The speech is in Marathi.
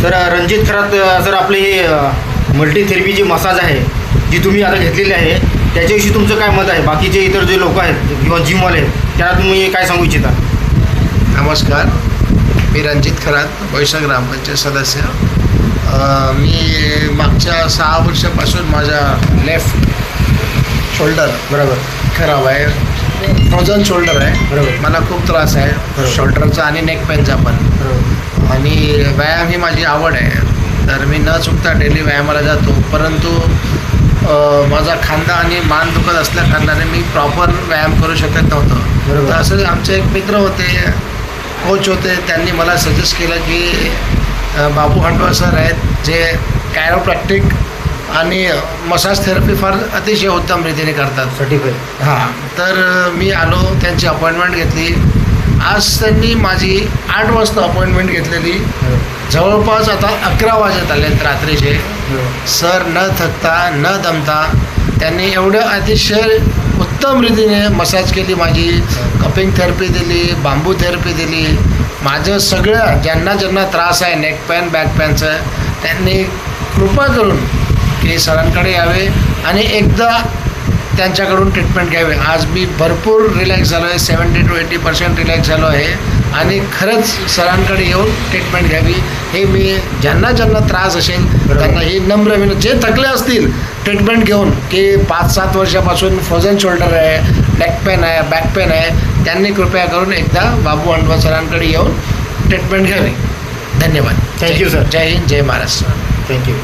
तर रणजित खरात सर, आपले हे मल्टीथेरपी जी मसाज आहे जी तुम्ही आता घेतलेली आहे त्याच्याविषयी तुमचं काय मत आहे? बाकीचे इतर जे लोक आहेत किंवा जिमवाले आहेत त्याला तुम्ही काय सांगू इच्छिता? नमस्कार, मी रणजित खरात, भविष्य ग्रामपंचायत सदस्य. मी मागच्या 6 वर्षापासून माझा लेफ्ट शोल्डर बरोबर खराब आहे, फ्रोझन शोल्डर आहे. बरोबर. मला खूप त्रास आहे शोल्डरचा आणि नेक पेनचा पण. बरोबर. आणि व्यायाम ही माझी आवड आहे, तर मी न चुकता डेली व्यायामाला जातो. परंतु माझा खांदा आणि मान दुखत असल्या कारणाने मी प्रॉपर व्यायाम करू शकत नव्हतो. बरोबर. तर असं आमचे एक मित्र होते, कोच होते, त्यांनी मला सजेस्ट केलं की बाबू हंडवा सर आहेत जे कॅरोप्रॅक्टिक आणि मसाज थेरपी फार अतिशय उत्तम रीतीने करतात. सर्टिफाईड. हां, तर मी आलो, त्यांची अपॉइंटमेंट घेतली. आज त्यांनी माझी 8 वाजता अपॉइंटमेंट घेतलेली, जवळपास आता 11 वाजत आलेत रात्रीचे. सर न थकता न दमता त्यांनी एवढं अतिशय उत्तम रीतीने मसाज केली, माझी कपिंग थेरपी दिली, बांबू थेरपी दिली. माझं सगळं ज्यांना ज्यांना त्रास आहे नेक पेन बॅक पेनचं, त्यांनी कृपा करून की सरांकडे यावे आणि एकदा त्यांच्याकडून ट्रीटमेंट घ्यावे. आज मी भरपूर रिलॅक्स झालो आहे, 70 to 80% रिलॅक्स झालो आहे. आणि खरंच सरांकडे येऊन ट्रीटमेंट घ्यावी हे मी ज्यांना ज्यांना त्रास असेल त्यांना ही नम्र विनंती, जे थकले असतील ट्रीटमेंट घेऊन की 5-7 वर्षापासून फ्रोझन शोल्डर आहे, नेक पेन आहे, बॅक पेन आहे, त्यांनी कृपया करून एकदा बाबू हंडवा सरांकडे येऊन ट्रीटमेंट घ्यावी. धन्यवाद. Thank you sir. जय हिंद, जय महाराष्ट्र. थँक्यू.